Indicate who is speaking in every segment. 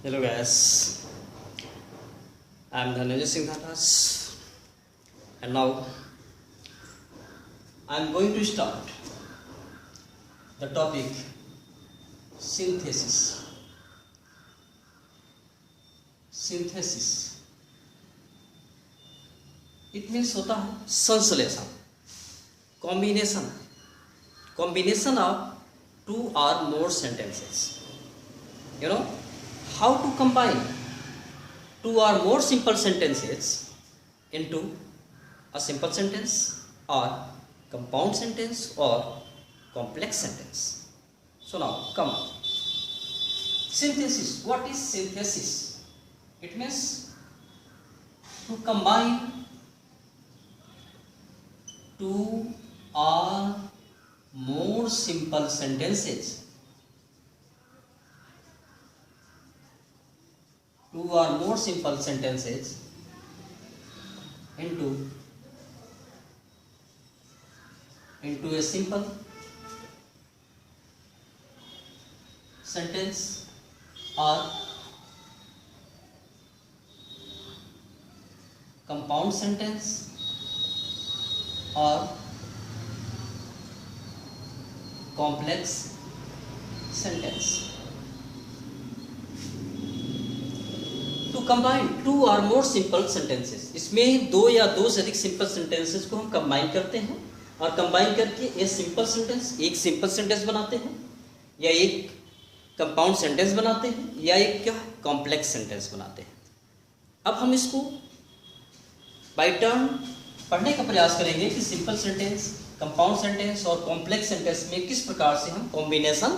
Speaker 1: Hello guys, I am Dhananjay Singh Thatas, and now I am going to start the topic synthesis. Synthesis it means होता है संश्लेषण, combination of two or more sentences. You know how to combine two or more simple sentences into a simple sentence or compound sentence or complex sentence. So now come on. Synthesis. What is synthesis? It means to combine two or more simple sentences. Two or more simple sentences into a simple sentence or compound sentence or complex sentence. To combine two or more simple sentences, इसमें दो या दो से अधिक simple sentences को हम combine करते हैं और कंबाइन करके एक सिंपल सेंटेंस बनाते हैं या एक कंपाउंड सेंटेंस बनाते हैं या एक क्या कॉम्प्लेक्स सेंटेंस बनाते हैं. अब हम इसको बाय टर्न पढ़ने का प्रयास करेंगे कि सिंपल सेंटेंस, कंपाउंड सेंटेंस और कॉम्प्लेक्स सेंटेंस में किस प्रकार से हम कॉम्बिनेशन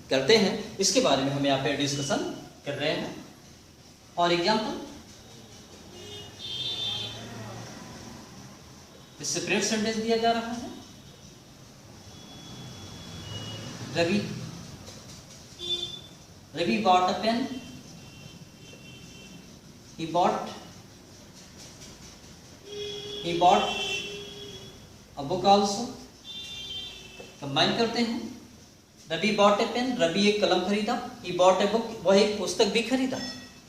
Speaker 1: करते हैं, इसके बारे में हम यहाँ पे डिस्कशन कर रहे हैं. और एग्जाम्पल, सेपरेट सेंटेंस दिया जा रहा है. Ravi bought a pen, he bought a book also. Combine करते हैं. Ravi bought a pen, Ravi एक कलम खरीदा. ही बॉट ए बुक, वह एक पुस्तक भी खरीदा.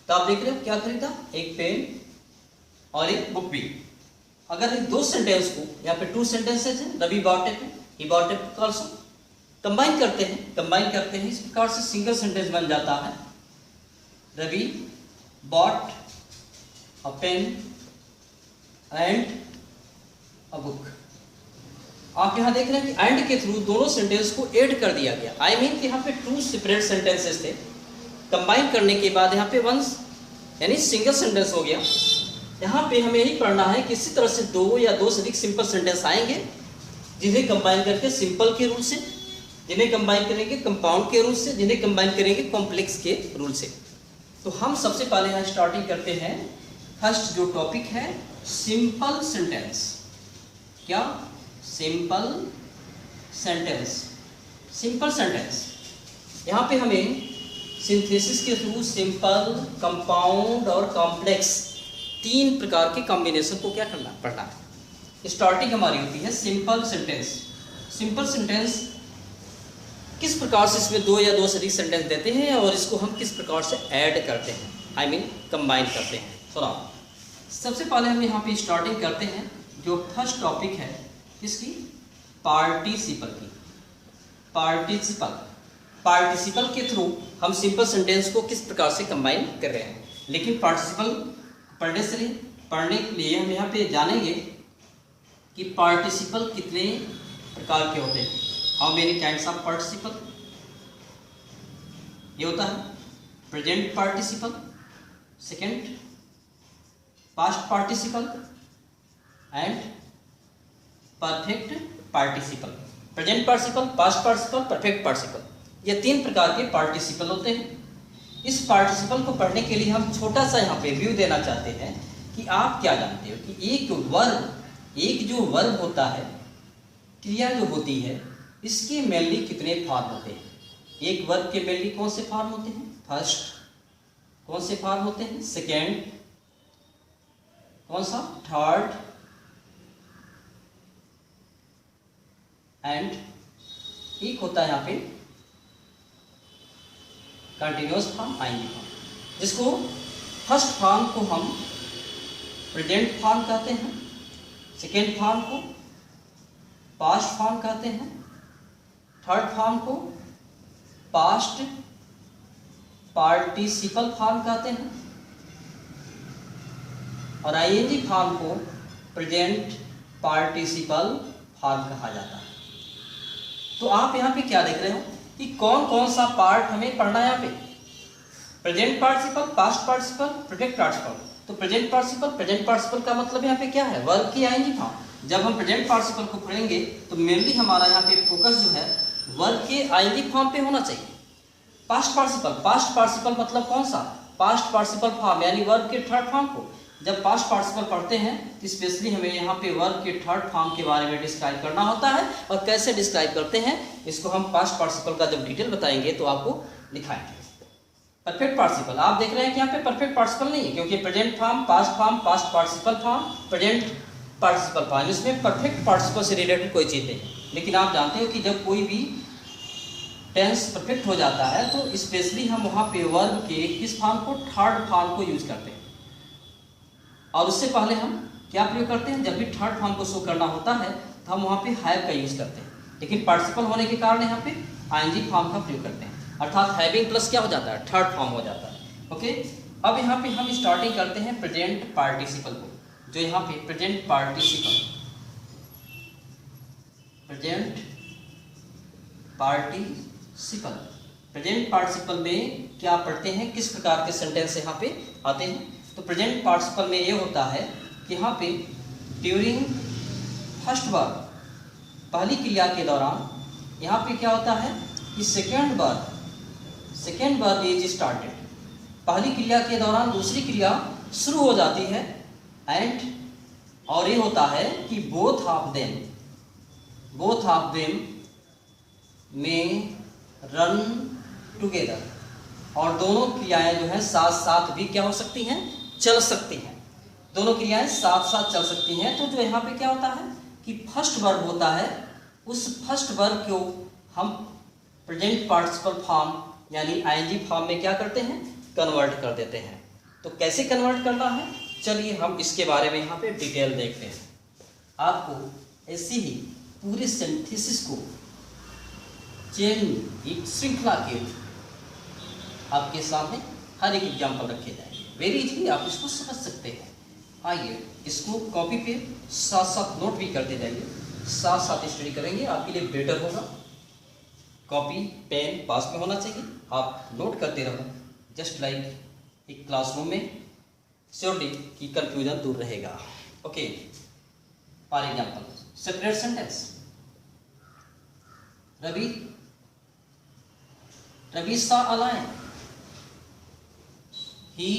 Speaker 1: तो आप देख रहे हो क्या खरीदा, एक पेन और एक बुक भी. अगर इन दो सेंटेंस को, यहाँ पे टू सेंटेंसेस हैं, Ravi bought a pen, he bought a book also, combine करते हैं इस प्रकार से सिंगल सेंटेंस बन जाता है. Ravi bought a pen and a book. आप यहाँ देख रहे हैं कि एंड के थ्रू दोनों सेंटेंस को ऐड कर दिया गया. आई मीन कि यहाँ पे टू सेपरेट सेंटेंसेस थे, कंबाइन करने के बाद यहाँ पे वन यानी सिंगल सेंटेंस हो गया. यहाँ पे हमें यही पढ़ना है कि इसी तरह से दो या दो से अधिक सिंपल सेंटेंस आएंगे जिन्हें कंबाइन करके सिंपल के रूल से, जिन्हें कंबाइन करेंगे कंपाउंड के रूल से, जिन्हें कंबाइन करेंगे कॉम्प्लेक्स के रूल से. तो हम सबसे पहले यहाँ स्टार्टिंग करते हैं. फर्स्ट जो टॉपिक है सिंपल सेंटेंस. क्या? Simple sentence. यहाँ पे हमें सिंथेसिस के थ्रू सिंपल, कंपाउंड और कॉम्प्लेक्स तीन प्रकार के कॉम्बिनेशन को क्या करना पड़ना है. स्टार्टिंग हमारी होती है सिंपल सेंटेंस. किस प्रकार से इसमें दो या दो से अधिक सेंटेंस देते हैं और इसको हम किस प्रकार से ऐड करते हैं, आई मीन कंबाइन करते हैं. सुनो, सबसे पहले हम यहाँ पे स्टार्टिंग करते हैं. जो फर्स्ट टॉपिक है इसकी पार्टिसिपल की. पार्टिसिपल के थ्रू हम सिंपल सेंटेंस को किस प्रकार से कंबाइन कर रहे हैं. लेकिन पार्टिसिपल पढ़ने के लिए हम यहाँ पे जानेंगे कि पार्टिसिपल कितने प्रकार के होते हैं. How many kinds of participle. ये होता है present participle, second past participle and perfect participle. Present participle, past participle, perfect participle, ये तीन प्रकार के पार्टिसिपल होते हैं. इस पार्टिसिपल को पढ़ने के लिए हम छोटा सा यहाँ पे व्यू देना चाहते हैं कि आप क्या जानते हो कि एक जो वर्ब होता है, क्रिया जो होती है, इसके मेनली कितने फॉर्म होते हैं. एक वर्ब के मेनली कौन से फॉर्म होते हैं? फर्स्ट कौन से फॉर्म होते हैं? सेकेंड कौन सा? थर्ड एंड एक होता है यहाँ पे कंटिन्यूअस फॉर्म, आएंगे फॉर्म. जिसको फर्स्ट फॉर्म को हम प्रेजेंट फॉर्म कहते हैं, सेकेंड फॉर्म को पास्ट फॉर्म कहते हैं, थर्ड फॉर्म को पास्ट पार्टिसिपल फॉर्म कहते हैं, और आईएनजी फॉर्म को प्रेजेंट पार्टिसिपल फॉर्म कहा जाता है। तो आप यहाँ पे क्या देख रहे हो कि कौन कौन सा पार्ट हमें पढ़ना है यहाँ पे, present participle, past participle, present participle. तो प्रेजेंट पार्टिसिपल का मतलब यहाँ पे क्या है, वर्ब की आईएनजी फॉर्म। जब हम प्रेजेंट पार्टिसिपल को पढ़ेंगे तो मेनली हमारा यहाँ पे फोकस जो है वर्ब के आईएनजी फॉर्म पे होना चाहिए। पास्ट पार्टिसिपल मतलब कौन सा, पास्ट पार्टिसिपल फॉर्म यानी वर्ब के थर्ड फॉर्म को। जब पास्ट पार्टिसिपल पढ़ते हैं तो स्पेशली हमें यहाँ पे वर्ब के थर्ड फॉर्म के बारे में डिस्क्राइब करना होता है, और कैसे डिस्क्राइब करते हैं इसको हम पास्ट पार्टिसिपल का जब डिटेल बताएंगे तो आपको दिखाएंगे। परफेक्ट पार्टिसिपल आप देख रहे हैं कि यहाँ पे परफेक्ट पार्टिसिपल नहीं है, क्योंकि present form, past participle form, present participle form, इसमें परफेक्ट पार्टिसिपल से रिलेटेड कोई चीज़ नहीं है। लेकिन आप जानते हो कि जब कोई भी टेंस परफेक्ट हो जाता है तो स्पेशली हम वहाँ पे वर्ब के किस फॉर्म को, थर्ड फॉर्म को यूज करते हैं। और उससे पहले हम क्या प्रयोग करते हैं, जब भी थर्ड फॉर्म को शो करना होता है तो हम वहाँ पे हैव का यूज करते हैं, लेकिन पार्टिसिपल होने के कारण यहाँ पे आईएनजी फॉर्म का प्रयोग करते हैं, अर्थात हैविंग प्लस क्या हो जाता है, थर्ड फॉर्म हो जाता है। ओके, अब यहाँ पे हम स्टार्टिंग करते हैं प्रेजेंट पार्टिसिपल को, जो यहाँ पे प्रेजेंट पार्टिसिपल प्रेजेंट पार्टिसिपल में क्या पढ़ते हैं, किस प्रकार के सेंटेंस यहाँ पे आते हैं। तो प्रेजेंट पार्टिसिपल में ये होता है कि यहाँ पे ड्यूरिंग फर्स्ट वर्ब, पहली क्रिया के दौरान यहाँ पे क्या होता है कि सेकेंड वर्ब इज स्टार्टेड, पहली क्रिया के दौरान दूसरी क्रिया शुरू हो जाती है, एंड और ये होता है कि बोथ ऑफ देम में रन टुगेदर, और दोनों क्रियाएं जो है साथ साथ भी क्या हो सकती हैं, चल सकती हैं। दोनों क्रियाएं साथ साथ चल सकती हैं। तो जो यहाँ पे क्या होता है कि फर्स्ट वर्ब होता है, उस फर्स्ट वर्ब को हम प्रेजेंट पार्टिसिपल फॉर्म यानी आईएनजी फॉर्म में क्या करते हैं, कन्वर्ट कर देते हैं। तो कैसे कन्वर्ट करना है, चलिए हम इसके बारे में यहाँ पे डिटेल देखते हैं। आपको ऐसी ही पूरे सिंथेसिस को चेन श्रृंखला के आपके सामने हर एक एग्जाम्पल रखे जाएंगे, वेरी इजीली आप इसको समझ सकते हैं। आइए इसको कॉपी पे साथ साथ नोट भी करते जाइए, साथ साथ स्टडी करेंगे, आपके लिए बेटर होगा। कॉपी पेन पास में होना चाहिए, आप नोट करते रहो, जस्ट लाइक एक क्लासरूम में, श्योरली कि कंफ्यूजन दूर रहेगा। Okay, for example separate sentence, Ravi saw a lion, he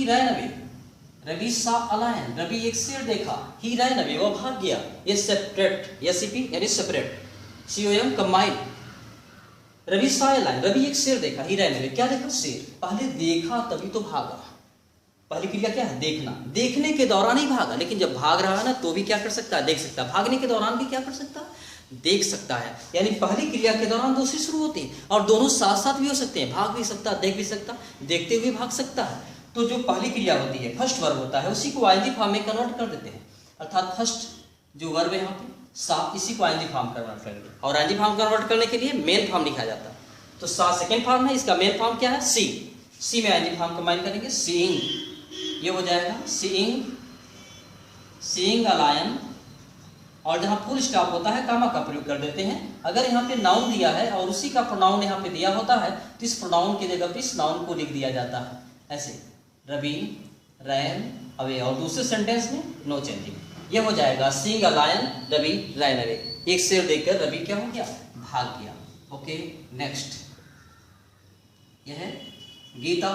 Speaker 1: ran away। Ravi saw a lion, Ravi एक शेर देखा, he ran away, वो भाग गया। ये सेपरेट, SCP यानी separate, COM combine. Ravi saw a lion, Ravi एक शेर देखा, he ran away, क्या देखा, शेर। पहले देखा तभी तो भागा, पहली क्रिया क्या है, देखना, देखने के दौरान ही भागा, लेकिन जब भाग रहा है ना तो भी क्या कर सकता है, देख सकता है। भागने के दौरान भी क्या कर सकता है, देख सकता है। यानी पहली क्रिया के दौरान दूसरी शुरू होती है, और दोनों साथ साथ भी हो सकते हैं, भाग भी सकता, देख भी सकता, देखते हुए भाग सकता है। तो जो पहली क्रिया होती है, फर्स्ट वर्ब होता है, उसी को आईएनजी फॉर्म में कन्वर्ट कर देते हैं, अर्थात फर्स्ट जो वर्ब है यहाँ पे सा, इसी को आईएनजी फॉर्म कन्वर्ट करेंगे। और आईएनजी फॉर्म कन्वर्ट करने के लिए मेन फॉर्म लिखा जाता है। तो सा सेकेंड फॉर्म है, इसका मेन फॉर्म क्या है, सी में आईएनजी फॉर्म कंबाइन करेंगे, सीइंग, ये हो जाएगा सीइंग अ लायन। और जहाँ फुल स्टॉप होता है कामा का प्रयोग कर देते हैं। अगर यहाँ पे नाउन दिया है और उसी का प्रोनाउन यहाँ पे दिया होता है तो इस प्रोनाउन की जगह पे इस नाउन को लिख दिया जाता है, ऐसे रवि रैन अवे, और दूसरे सेंटेंस में नो चेंजिंग, ये हो जाएगा seeing a lion Ravi ran away, एक शेर देखकर रवि क्या हो गया, भाग गया। ओके, नेक्स्ट यह है Geeta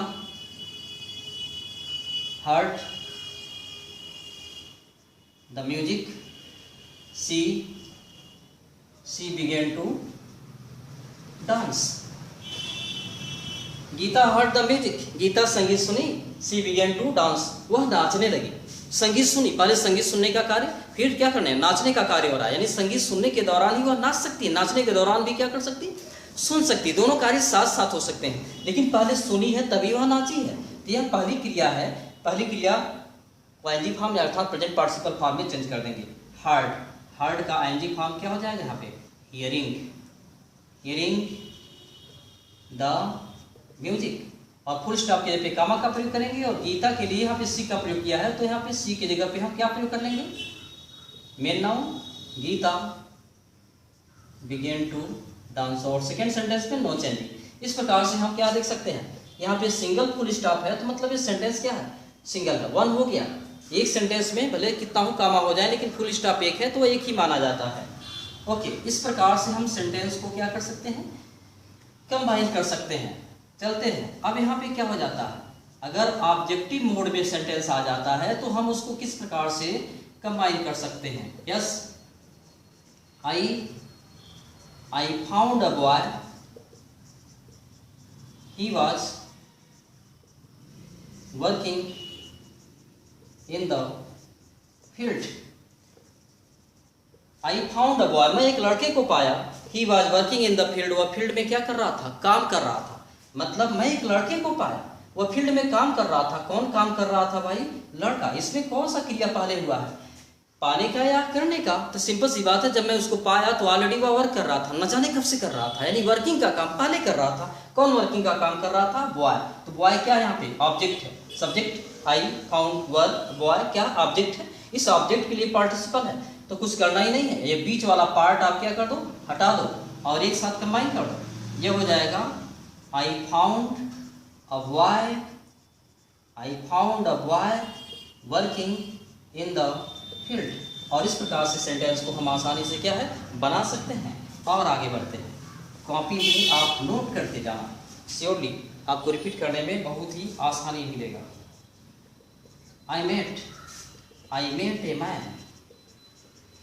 Speaker 1: heard the music, she began to dance। Geeta heard the music, Geeta संगीत सुनी, she began to dance, वह नाचने लगी। संगीत सुनी, पहले संगीत सुनने का कार्य, फिर क्या करना है, नाचने का कार्य हो रहा है। यानी संगीत सुनने के दौरान ही वह नाच सकती है, नाचने के दौरान भी क्या कर सकती है, सुन सकती है। दोनों कार्य साथ साथ हो सकते हैं, लेकिन पहले सुनी है तभी वह नाची है। तो यह पहली क्रिया है। पहली क्रिया को आईएनजी फॉर्म में अर्थात प्रेजेंट पार्टिसिपल फॉर्म में चेंज कर देंगे। हर्ड, हर्ड का आईएनजी फॉर्म क्या हो जाएगा यहाँ पे? Hearing, hearing the music. और फुल स्टॉप के जगह पे कामा का प्रयोग करेंगे, और गीता के लिए यहाँ पे सी का प्रयोग किया है, तो यहाँ पे सी की जगह पे हम क्या प्रयोग कर लेंगे? Main noun Gita began to dance. और सेकेंड सेंटेंस में नो चेंजिंग। इस प्रकार से हम क्या देख सकते हैं, यहाँ पे सिंगल फुल स्टॉप है, तो मतलब ये सेंटेंस क्या है? सिंगल है। वन हो गया। एक सेंटेंस में भले कितना हो कामा हो जाए, लेकिन फुल स्टॉप एक है तो एक ही माना जाता है। ओके, इस प्रकार से हम सेंटेंस को क्या कर सकते हैं? कंबाइन कर सकते हैं। चलते हैं। अब यहाँ पे क्या हो जाता है, अगर ऑब्जेक्टिव मोड में सेंटेंस आ जाता है तो हम उसको किस प्रकार से कंबाइन कर सकते हैं? Yes, I found a boy, he was working in the field. I found a boy, मैं एक लड़के को पाया। He was working in the field, वह फील्ड में क्या कर रहा था? काम कर रहा था। मतलब मैं एक लड़के को पाया, वह फील्ड में काम कर रहा था। कौन काम कर रहा था भाई? लड़का। इसमें कौन सा क्रिया पहले हुआ है? पाने का या करने का? तो सिंपल सी बात है, जब मैं उसको पाया तो ऑलरेडी वह वर्क कर रहा था। न जाने कब से कर रहा था, यानी वर्किंग का काम पहले कर रहा था। कौन वर्किंग का काम कर रहा था? बॉय। तो बॉय क्या यहाँ पे? ऑब्जेक्ट है। Subject I found work, boy क्या? ऑब्जेक्ट है। इस ऑब्जेक्ट के लिए पार्टिसिपल है, तो कुछ करना ही नहीं है। ये बीच वाला पार्ट आप क्या कर दो? हटा दो और एक साथ कंबाइन कर दो। ये हो जाएगा I found a boy, I found a boy working in the field। और इस प्रकार से सेंटेंस को हम आसानी से क्या है? बना सकते हैं। और आगे बढ़ते हैं। कॉपी में आप नोट करते जाना, श्योरली आपको रिपीट करने में बहुत ही आसानी मिलेगा। I met a man,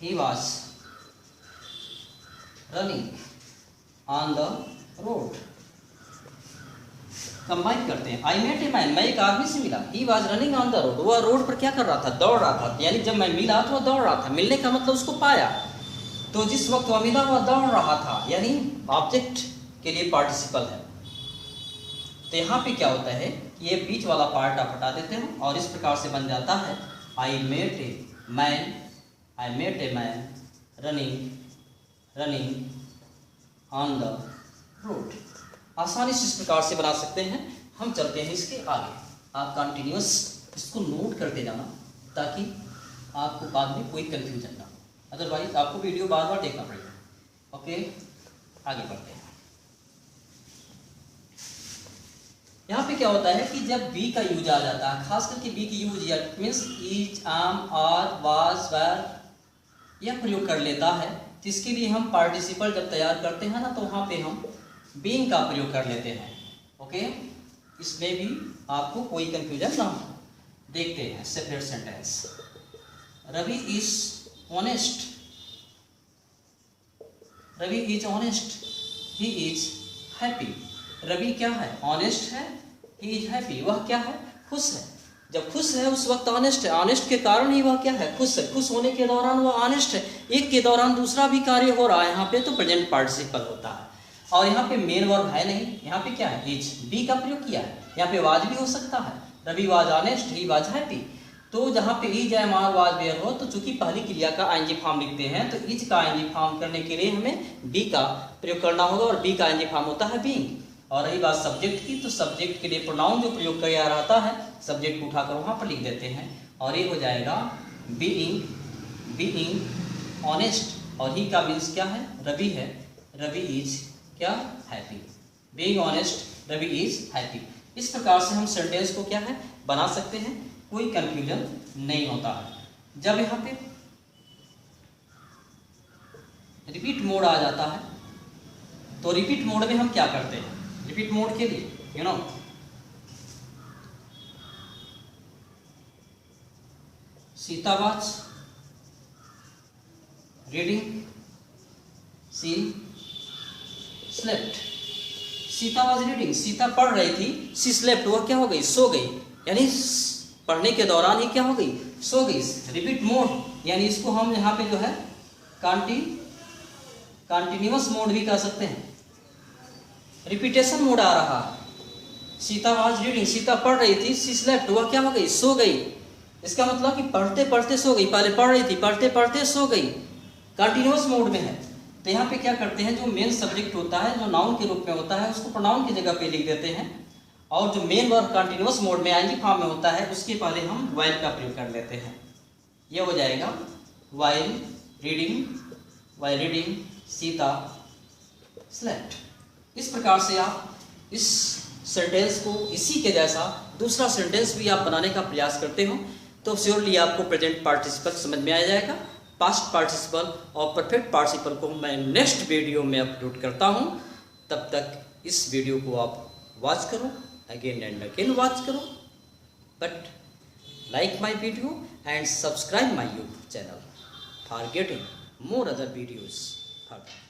Speaker 1: he was running on the road। Combine करते हैं। आई मेट ए मैन, मैं एक आदमी से मिला। He was running on the road, वह रोड पर क्या कर रहा था? दौड़ रहा था। यानी जब मैं मिला तो वह दौड़ रहा था। मिलने का मतलब उसको पाया, तो जिस वक्त वह मिला वह दौड़ रहा था, यानी ऑब्जेक्ट के लिए पार्टिसिपल है। तो यहाँ पे क्या होता है कि ये बीच वाला पार्ट आप हटा देते हो और इस प्रकार से बन जाता है I met a man running on the road. आसानी से इस प्रकार से बना सकते हैं। हम चलते हैं इसके आगे। आप कंटिन्यूअस इसको नोट करते जाना, ताकि आपको बाद में कोई कंफ्यूजन ना हो। अदरवाइज आपको वीडियो बार बार देखना पड़ेगा। ओके, आगे बढ़ते हैं। यहाँ पे क्या होता है कि जब बी का यूज आ जाता है, खास करके बी की यूज या मीन्स ईच, आम, आर, वाज, वेर यह प्रयोग कर लेता है, तो इसके लिए हम पार्टिसिपल जब तैयार करते हैं ना, तो वहाँ पे हम बीइंग का प्रयोग कर लेते हैं। ओके, इसमें भी आपको कोई कंफ्यूजन ना हो। देखते हैं separate sentence. Ravi is honest, Ravi is honest, he is happy. Ravi क्या है? ऑनेस्ट है। ही इज हैप्पी, वह क्या है? खुश है। जब खुश है उस वक्त ऑनेस्ट है। ऑनेस्ट के कारण ही वह क्या है? खुश है। खुश होने के दौरान वह ऑनेस्ट है। एक के दौरान दूसरा भी कार्य हो रहा है यहाँ पे, तो प्रेजेंट पार्टिसिपल होता है। और यहाँ पे मेन वर्ब है नहीं, यहाँ पे क्या है? इज। बी का प्रयोग किया है। यहाँ पे वाज भी हो सकता है। Ravi was honest, he was happy. तो जहाँ पे is, am, are, was, were हो, तो चूंकि पहली क्रिया का आईएनजी फॉर्म लिखते हैं, तो इज का आईएनजी फॉर्म करने के लिए हमें बी का प्रयोग करना होगा, और बी का आईएनजी फॉर्म होता है बीइंग। और रही बात सब्जेक्ट की, तो सब्जेक्ट के लिए प्रोनाउन जो प्रयोग किया रहता है, सब्जेक्ट को उठाकर वहाँ पर लिख देते हैं, और ये हो जाएगा बीइंग ऑनेस्ट। और ही का मीन्स क्या है? रवि है। रवि इज क्या? Happy. Being honest, Ravi is happy. इस प्रकार से हम सेंटेंस को क्या है? बना सकते हैं। कोई कंफ्यूजन नहीं होता है। जब यहाँ पे रिपीट मोड आ जाता है, तो रिपीट मोड में हम क्या करते हैं? रिपीट मोड के लिए Sita was reading, she slept. Sita was reading, Sita पढ़ रही थी। सी स्लेप्ट, वह क्या हो गई? सो गई। यानी पढ़ने के दौरान ही क्या हो गई? सो गई। रिपीट मोड, यानी इसको हम यहाँ पे जो है कंटिन्यूअस मोड भी कह सकते हैं। रिपीटेशन मोड आ रहा है। सीता वाज रीडिंग, सीता पढ़ रही थी, शी स्लेप्ट, वह क्या हो गई, सो गई। इसका मतलब कि पढ़ते पढ़ते सो गई, पहले पढ़ रही थी, पढ़ते पढ़ते सो गई, कंटिन्यूअस मोड में है। तो यहाँ पे क्या करते हैं, जो मेन सब्जेक्ट होता है, जो नाउन के रूप में होता है, उसको प्रोनाउन की जगह पे लिख देते हैं, और जो मेन वर्ब कंटिन्यूअस मोड में आईएनजी फॉर्म में होता है, उसके पहले हम वाइल का प्रयोग कर लेते हैं। ये हो जाएगा वाइल रीडिंग सीता स्लेप्ट। इस प्रकार से आप इस सेंटेंस को इसी के जैसा दूसरा सेंटेंस भी आप बनाने का प्रयास करते हो तो श्योरली आपको प्रेजेंट पार्टिसिपल समझ में आ जाएगा। पास्ट पार्टिसिपल और परफेक्ट पार्टिसिपल को मैं नेक्स्ट वीडियो में अपलोड करता हूं। तब तक इस वीडियो को आप वॉच करो, अगेन एंड अगेन वॉच करो, but like my video and subscribe my YouTube channel for getting more other videos further.